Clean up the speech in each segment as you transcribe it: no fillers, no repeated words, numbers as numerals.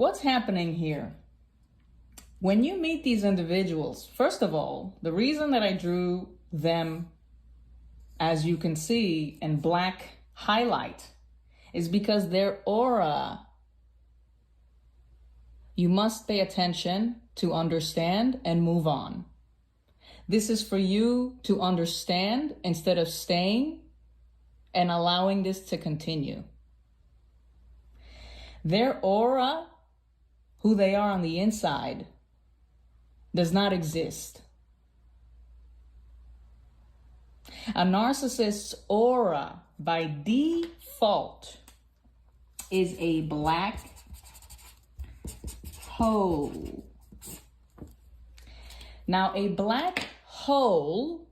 what's happening here? When you meet these individuals, first of all, the reason that I drew them, as you can see, in black highlight is because their aura, you must pay attention to understand and move on. This is for you to understand instead of staying and allowing this to continue. Their aura, who they are on the inside, does not exist. A narcissist's aura, by default, is a black hole. Now, a black hole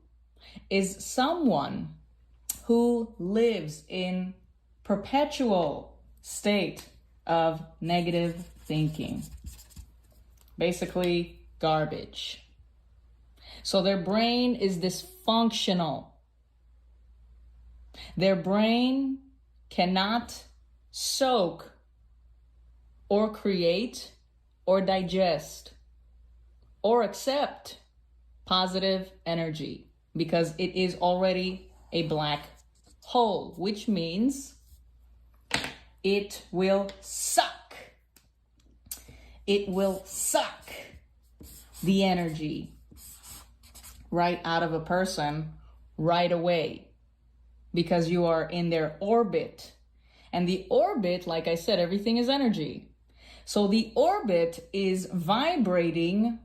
is someone who lives in perpetual state of negative thinking. Basically, garbage. So their brain is dysfunctional. Their brain cannot soak or create or digest or accept positive energy because it is already a black hole, which means it will suck. It will suck the energy right out of a person right away because you are in their orbit. And the orbit, like I said, everything is energy. So the orbit is vibrating.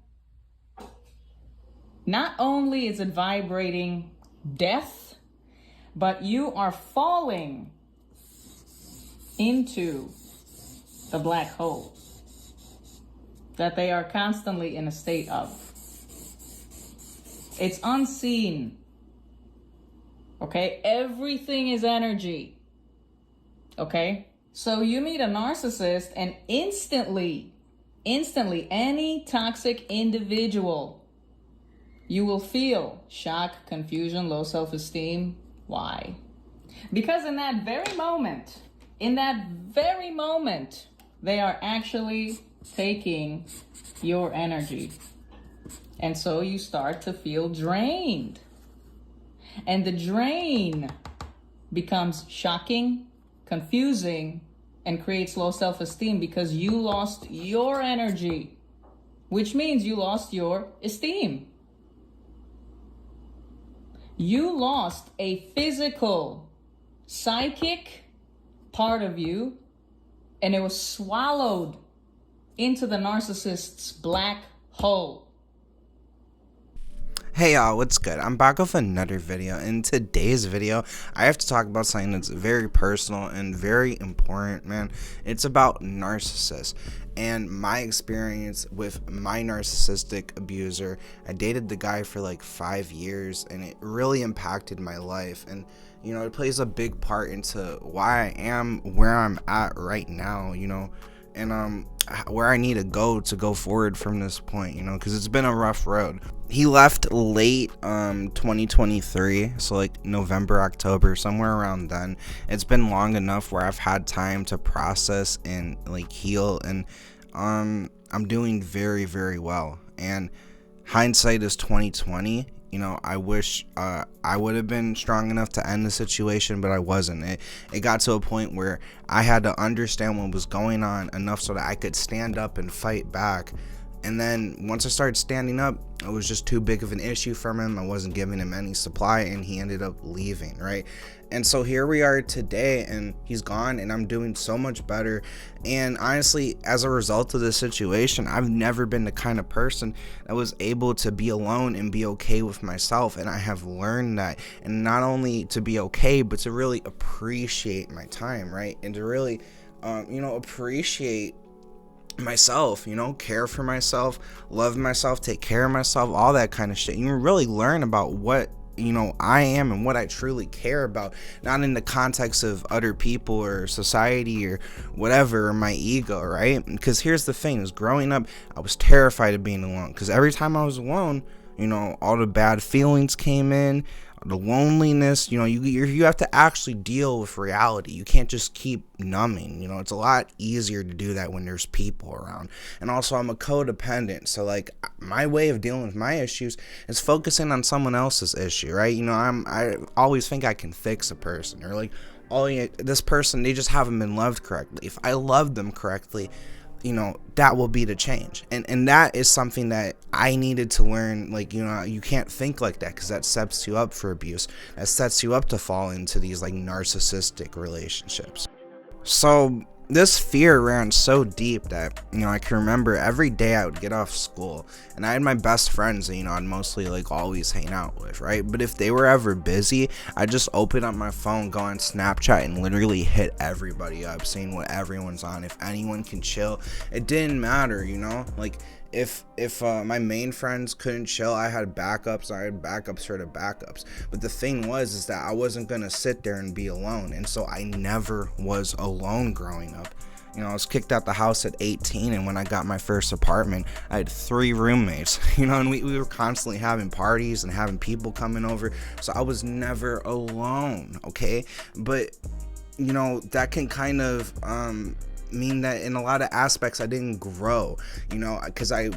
Not only is it vibrating death, but you are falling into the black hole that they are constantly in a state of. It's unseen. Okay? Everything is energy. Okay? So you meet a narcissist and instantly, any toxic individual, you will feel shock, confusion, low self-esteem. Why? Because in that very moment, they are actually taking your energy. And so you start to feel drained. And the drain becomes shocking, confusing, and creates low self-esteem because you lost your energy, which means you lost your esteem. You lost a physical, psychic part of you, and it was swallowed into the narcissist's black hole. Hey y'all, what's good? I'm back with another video. In today's video, I have to talk about something that's very personal and very important, man. It's about narcissists and my experience with my narcissistic abuser. I dated the guy for like 5 years and it really impacted my life, and you know, it plays a big part into why I am where I'm at right now, you know, and where I need to go forward from this point, you know, because it's been a rough road. He left late 2023, so like November, October, somewhere around then. It's been long enough where I've had time to process and like heal, and I'm doing very, very well. And hindsight is 2020. You know, I wish I would have been strong enough to end the situation, but I wasn't. It got to a point where I had to understand what was going on enough so that I could stand up and fight back. And then once I started standing up, it was just too big of an issue from him. I wasn't giving him any supply, and he ended up leaving, right? And so here we are today, and he's gone, and I'm doing so much better. And honestly, as a result of this situation, I've never been the kind of person that was able to be alone and be okay with myself. And I have learned that, and not only to be okay, but to really appreciate my time, right? And to really, appreciate myself, you know, care for myself, love myself, take care of myself, all that kind of shit. You really learn about what, you know, I am and what I truly care about, not in the context of other people or society or whatever, or my ego, right? Because here's the thing, is growing up, I was terrified of being alone, because every time I was alone, you know, all the bad feelings came in. the loneliness. You have to actually deal with reality. You can't just keep numbing. It's a lot easier to do that when there's people around. And also, I'm a codependent, so like my way of dealing with my issues is focusing on someone else's issue, right? I always think I can fix a person, or like, oh yeah, this person, they just haven't been loved correctly. If I love them correctly, that will be the change. And that is something that I needed to learn. Like, you can't think like that, because that sets you up for abuse. That sets you up to fall into these like narcissistic relationships. So this fear ran so deep that, I can remember every day I would get off school, and I had my best friends that, I'd mostly like always hang out with, right? But if they were ever busy, I'd just open up my phone, go on Snapchat, and literally hit everybody up, seeing what everyone's on. If anyone can chill, it didn't matter, like, if my main friends couldn't chill, I had backups. I had backups for the backups. But the thing is that I wasn't gonna sit there and be alone, and so I never was alone growing up. I was kicked out the house at 18, and when I got my first apartment, I had 3 roommates, and we were constantly having parties and having people coming over, so I was never alone, okay? But, that can kind of, mean that in a lot of aspects I didn't grow, because I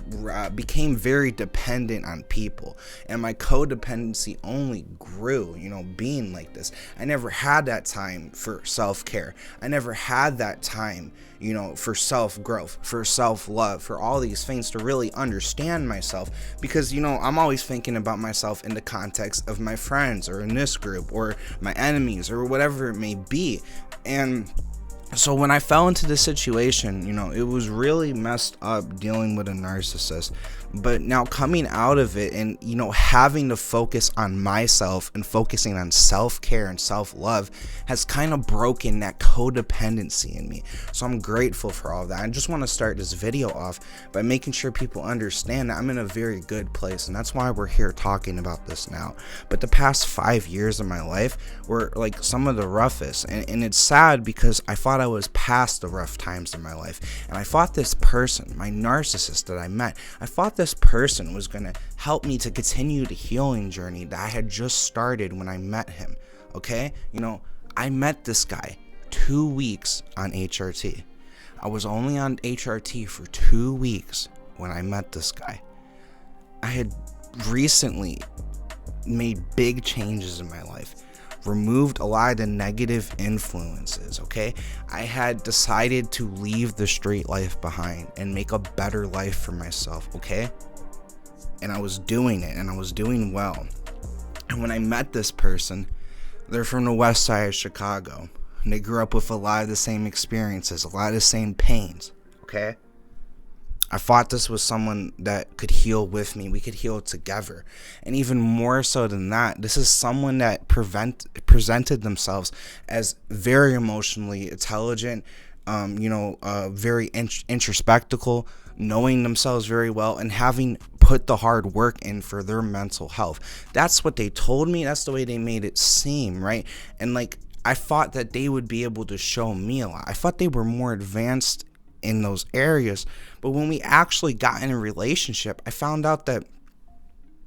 became very dependent on people, and my codependency only grew, being like this. I never had that time for self-care. I never had that time, for self-growth, for self-love, for all these things, to really understand myself, because, I'm always thinking about myself in the context of my friends, or in this group, or my enemies, or whatever it may be. And so when I fell into this situation, it was really messed up dealing with a narcissist. But now coming out of it and, having to focus on myself and focusing on self-care and self-love has kind of broken that codependency in me. So I'm grateful for all that. I just want to start this video off by making sure people understand that I'm in a very good place. And that's why we're here talking about this now. But the past 5 years of my life were like some of the roughest. And it's sad, because I thought I was past the rough times in my life. And I thought this person, my narcissist that I met, I thought this person was going to help me to continue the healing journey that I had just started when I met him. Okay? I met this guy 2 weeks on HRT. I was only on HRT for 2 weeks when I met this guy. I had recently made big changes in my life, removed a lot of the negative influences, okay? I had decided to leave the street life behind and make a better life for myself, okay? And I was doing it, and I was doing well. And when I met this person, they're from the west side of Chicago, and they grew up with a lot of the same experiences, a lot of the same pains, okay? I thought this was someone that could heal with me. We could heal together. And even more so than that, this is someone that presented themselves as very emotionally intelligent, very introspective, knowing themselves very well, and having put the hard work in for their mental health. That's what they told me. That's the way they made it seem, right? And like, I thought that they would be able to show me a lot. I thought they were more advanced in those areas. But when we actually got in a relationship, I found out that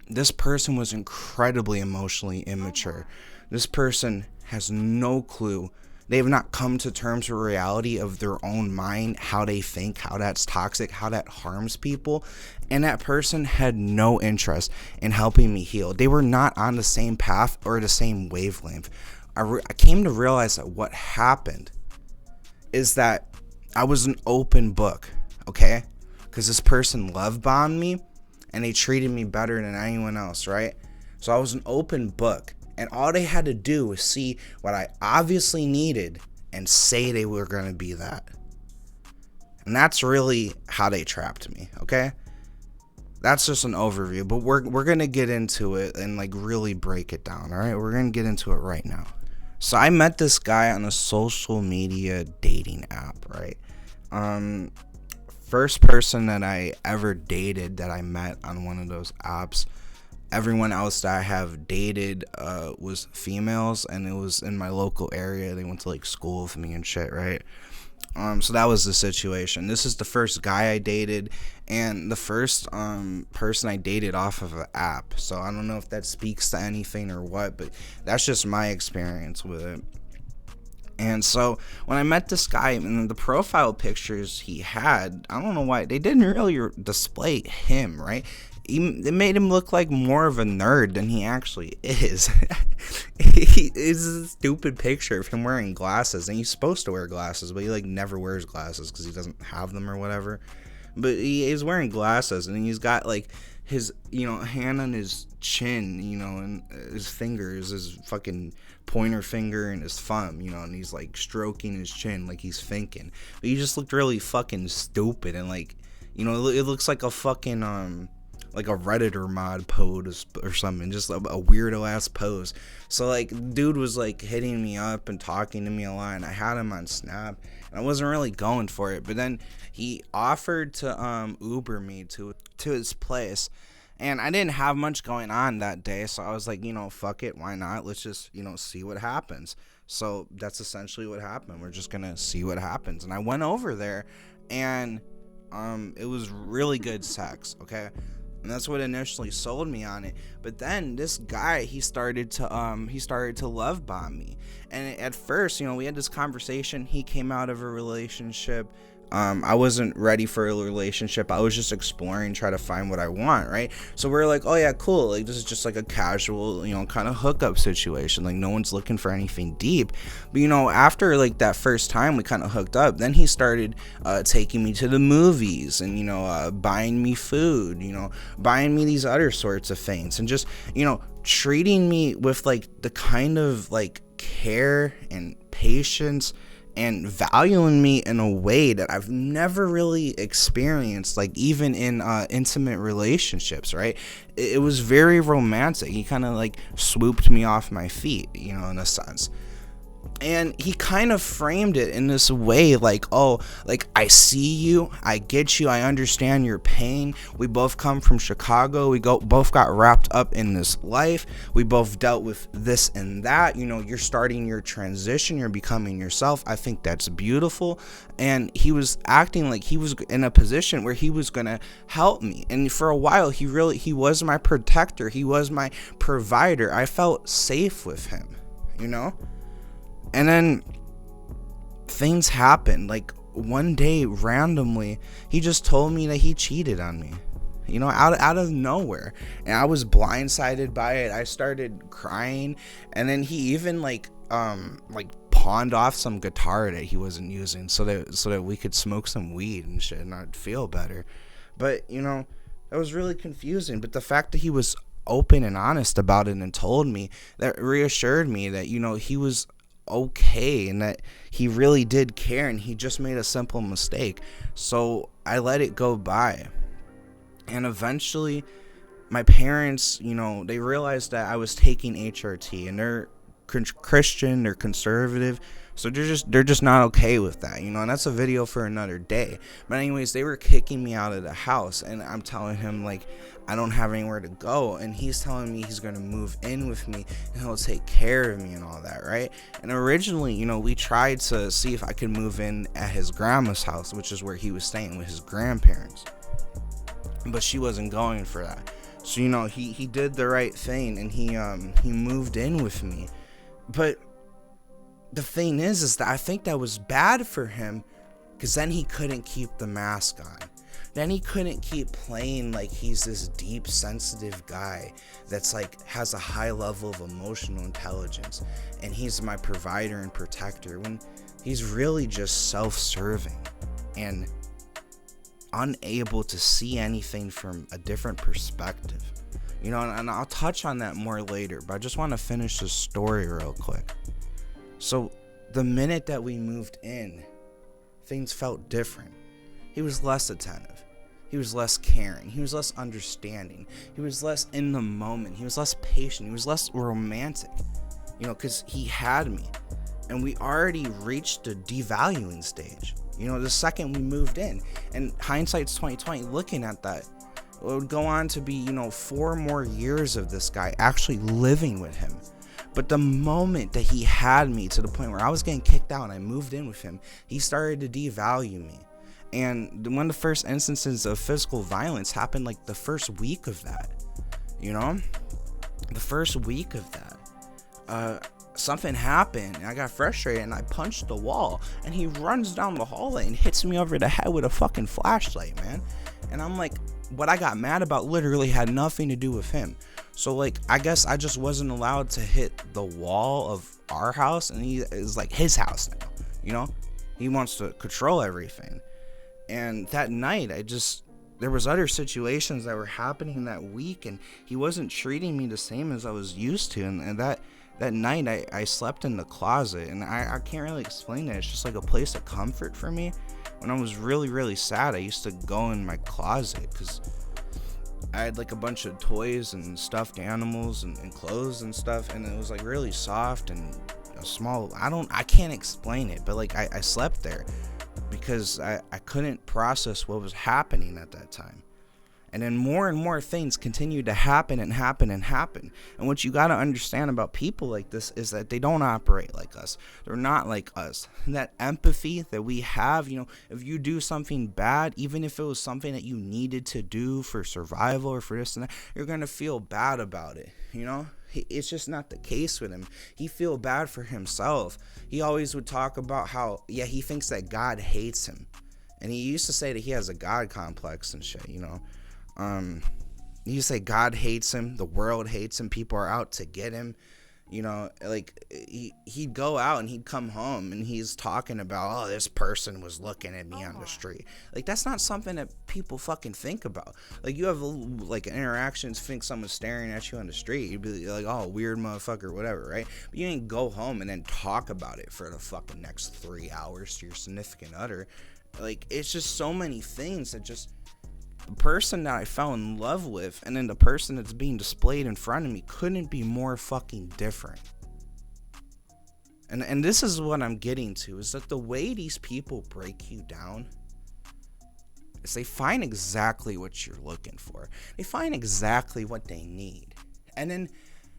this person was incredibly emotionally immature. This person has no clue. They have not come to terms with reality of their own mind, how they think, how that's toxic, how that harms people. And that person had no interest in helping me heal. They were not on the same path or the same wavelength. I came to realize that what happened is that I was an open book, okay? Because this person love bombed me, and they treated me better than anyone else, right? So I was an open book, and all they had to do was see what I obviously needed and say they were going to be that. And that's really how they trapped me, okay? That's just an overview, but we're going to get into it and like really break it down, all right? We're going to get into it right now. So I met this guy on a social media dating app, right? First person that I ever dated that I met on one of those apps. Everyone else that I have dated was females, and it was in my local area. They went to like school with me and shit, right? So that was the situation. This is the first guy I dated, and the first person I dated off of an app. So I don't know if that speaks to anything or what, but that's just my experience with it. And so when I met this guy, and the profile pictures he had, I don't know why, they didn't really display him, right? It made him look like more of a nerd than he actually is. It's a stupid picture of him wearing glasses, and he's supposed to wear glasses, but he like never wears glasses because he doesn't have them or whatever. But he is wearing glasses, and he's got like his, hand on his chin, and his fingers, his fucking pointer finger and his thumb, and he's like stroking his chin like he's thinking. But he just looked really fucking stupid, and like, it looks like a fucking like a Redditor mod pose or something, just a weirdo ass pose. So like, dude was like hitting me up and talking to me a lot, and I had him on Snap, and I wasn't really going for it. But then he offered to Uber me to his place, and I didn't have much going on that day, so I was like, fuck it, why not? Let's just, see what happens. So that's essentially what happened. We're just gonna see what happens. And I went over there, and it was really good sex, okay? And that's what initially sold me on it. But then this guy, he started to love bomb me. And at first, we had this conversation. He came out of a relationship. I wasn't ready for a relationship. I was just exploring, trying to find what I want, right? So we're like, oh yeah, cool. Like, this is just like a casual, kind of hookup situation. Like, no one's looking for anything deep. But, after like that first time we kind of hooked up, then he started taking me to the movies and, buying me food, buying me these other sorts of things, and just, treating me with like the kind of like care and patience and valuing me in a way that I've never really experienced, like even in intimate relationships, right? It was very romantic. He kind of like swooped me off my feet, in a sense. And he kind of framed it in this way, like, oh, like, I see you, I get you, I understand your pain. We both come from Chicago. We both got wrapped up in this life. We both dealt with this and that. You're starting your transition. You're becoming yourself. I think that's beautiful. And he was acting like he was in a position where he was going to help me. And for a while, he was my protector. He was my provider. I felt safe with him, And then things happened. Like one day, randomly, he just told me that he cheated on me, out of nowhere. And I was blindsided by it. I started crying. And then he even like pawned off some guitar that he wasn't using so that we could smoke some weed and shit, and I'd feel better. But, that was really confusing. But the fact that he was open and honest about it and told me, that reassured me that, he was okay and that he really did care, and he just made a simple mistake. So I let it go by. And eventually my parents, they realized that I was taking HRT, and they're Christian, they're conservative, so they're just not okay with that, and that's a video for another day. But anyways, they were kicking me out of the house, and I'm telling him like I don't have anywhere to go, and he's telling me he's gonna move in with me and he'll take care of me and all that, right? And originally, we tried to see if I could move in at his grandma's house, which is where he was staying with his grandparents, but she wasn't going for that. So he did the right thing, and he moved in with me. But the thing is that I think that was bad for him, because then he couldn't keep the mask on. Then he couldn't keep playing like he's this deep, sensitive guy that's like has a high level of emotional intelligence, and he's my provider and protector, when he's really just self-serving and unable to see anything from a different perspective. And I'll touch on that more later, but I just want to finish this story real quick. So the minute that we moved in, things felt different. He was less attentive. He was less caring. He was less understanding. He was less in the moment. He was less patient. He was less romantic, because he had me. And we already reached the devaluing stage, the second we moved in. And hindsight's 2020, looking at that, it would go on to be, 4 more years of this guy actually living with him. But the moment that he had me to the point where I was getting kicked out and I moved in with him, he started to devalue me. And one of the first instances of physical violence happened like the first week of that, you know? The first week of that. Something happened and I got frustrated and I punched the wall, and he runs down the hallway and hits me over the head with a fucking flashlight, man. And I'm like, what I got mad about literally had nothing to do with him. So like, I guess I just wasn't allowed to hit the wall of our house, and he is like his house now, you know? He wants to control everything. And that night, there was other situations that were happening that week, and he wasn't treating me the same as I was used to. And that night, I slept in the closet, and I can't really explain it. It's just like a place of comfort for me. When I was really, really sad, I used to go in my closet because I had like a bunch of toys and stuffed animals and clothes and stuff, and it was like really soft and small. I can't explain it, but like I slept there because I couldn't process what was happening at that time. And then more and more things continue to happen and happen and happen. And what you got to understand about people like this is that they don't operate like us. They're not like us. And that empathy that we have, you know, if you do something bad, even if it was something that you needed to do for survival or for this and that, you're going to feel bad about it, you know? It's just not the case with him. He feel bad for himself. He always would talk about how, yeah, he thinks that God hates him. And he used to say that he has a God complex and shit, you know? He used to say God hates him, the world hates him, people are out to get him, you know, like he'd go out and he'd come home and he's talking about, oh, this person was looking at me on the street. Like, that's not something that people fucking think about. Like, you have like interactions, think someone's staring at you on the street, you'd be like, oh, weird motherfucker, whatever, right? But you ain't go home and then talk about it for the fucking next 3 hours to your significant other. Like, it's just so many things that just, the person that I fell in love with and then the person that's being displayed in front of me couldn't be more fucking different. And this is what I'm getting to, is that the way these people break you down is they find exactly what you're looking for. They find exactly what they need. And then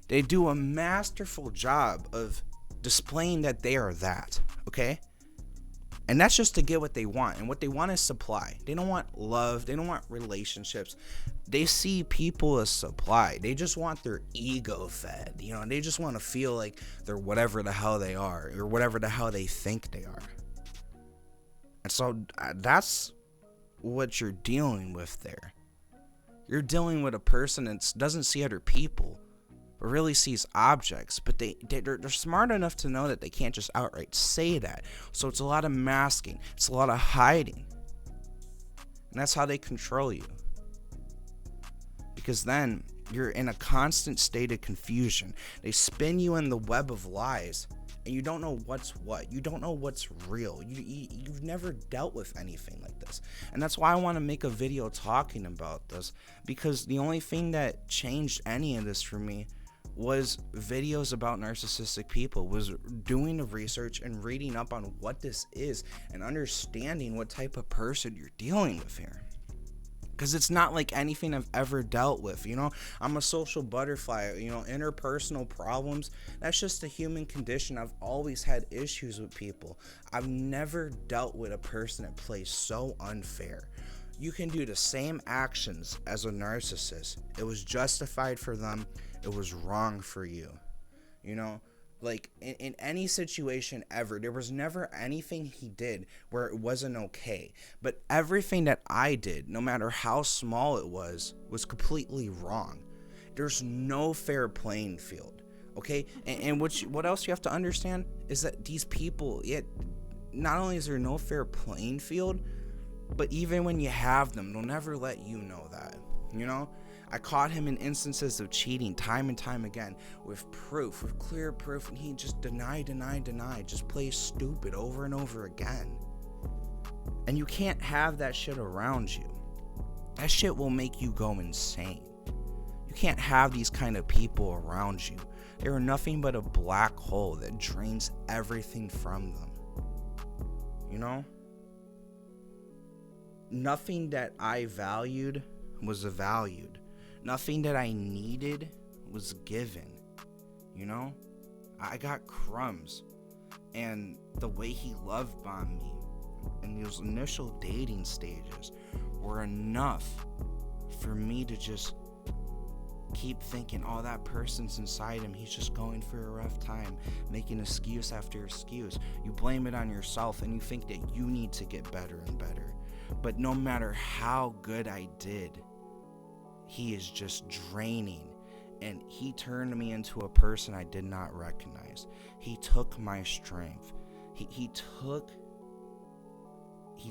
they do a masterful job of displaying that they are that, okay? And that's just to get what they want. And what they want is supply. They don't want love. They don't want relationships. They see people as supply. They just want their ego fed. You know, they just want to feel like they're whatever the hell they are, or whatever the hell they think they are. And so that's what you're dealing with there. You're dealing with a person that doesn't see other people, but really sees objects. But they're smart enough to know that they can't just outright say that. So it's a lot of masking. It's a lot of hiding. And that's how they control you. Because then you're in a constant state of confusion. They spin you in the web of lies, and you don't know what's what. You don't know what's real. You've never dealt with anything like this. And that's why I want to make a video talking about this, because the only thing that changed any of this for me was videos about narcissistic people, was doing the research and reading up on what this is and understanding what type of person you're dealing with here. Because it's not like anything I've ever dealt with, you know? I'm a social butterfly, you know, interpersonal problems, that's just a human condition. I've always had issues with people. I've never dealt with a person that plays so unfair. You can do the same actions as a narcissist. It was justified for them. It was wrong for you. You know, like in any situation ever, there was never anything he did where it wasn't okay. But everything that I did, no matter how small it was completely wrong. There's no fair playing field. Okay? And what else you have to understand is that these people, not only is there no fair playing field, but even when you have them, they'll never let you know that, you know? I caught him in instances of cheating time and time again with proof, with clear proof, and he just deny, just plays stupid over and over again. And you can't have that shit around you. That shit will make you go insane. You can't have these kind of people around you. They are nothing but a black hole that drains everything from them. You know? Nothing that I valued was valued. Nothing that I needed was given. You know? I got crumbs. And the way he love bombed me in those initial dating stages were enough for me to just keep thinking, oh, that person's inside him, he's just going through a rough time, making excuse after excuse. You blame it on yourself and you think that you need to get better and better. But no matter how good I did, he is just draining. And he turned me into a person I did not recognize. He took my strength. He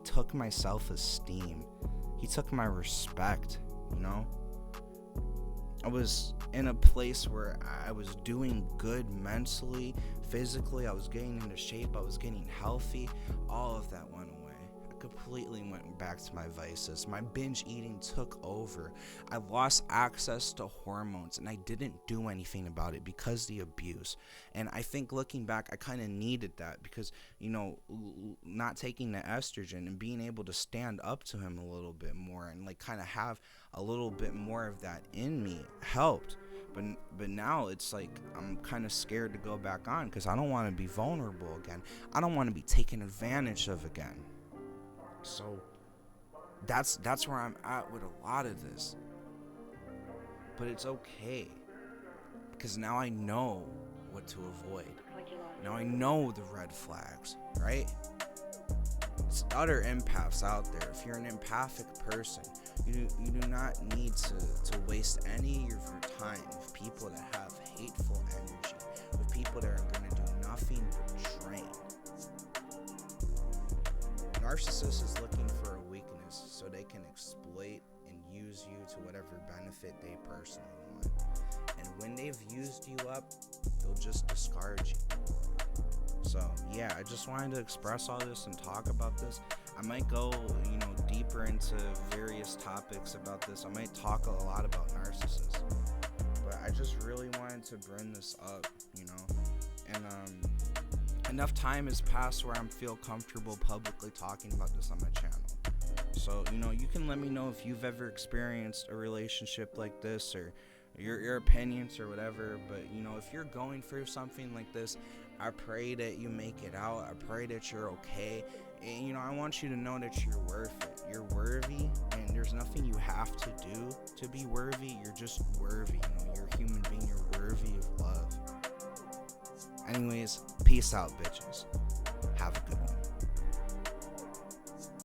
took my self-esteem. He took my respect, you know? I was in a place where I was doing good mentally, physically. I was getting into shape. I was getting healthy. All of that went away. I completely went back to my vices. My binge eating took over. I lost access to hormones, and I didn't do anything about it because of the abuse. And I think looking back, I kind of needed that because, you know, not taking the estrogen and being able to stand up to him a little bit more and like kind of have a little bit more of that in me helped. But now it's like I'm kind of scared to go back on because I don't want to be vulnerable again. I don't want to be taken advantage of again. So that's where I'm at with a lot of this. But it's okay because now I know what to avoid. Now I know the red flags, right? It's other empaths out there. If you're an empathic person, you do not need to waste any of your time with people that have hateful energy, with people that are going to do nothing but drain. Narcissist is looking for a weakness so they can exploit and use you to whatever benefit they personally want. And when they've used you up, they'll just discard you. So yeah, I just wanted to express all this and talk about this. I might go, deeper into various topics about this. I might talk a lot about narcissists, but I just really wanted to bring this up, and enough time has passed where I feel comfortable publicly talking about this on my channel. So, you can let me know if you've ever experienced a relationship like this or your opinions or whatever. But, if you're going through something like this, I pray that you make it out. I pray that you're okay. And, I want you to know that you're worth it. You're worthy, and there's nothing you have to do to be worthy. You're just worthy. You're a human being. You're worthy of love. Anyways, peace out, bitches. Have a good one.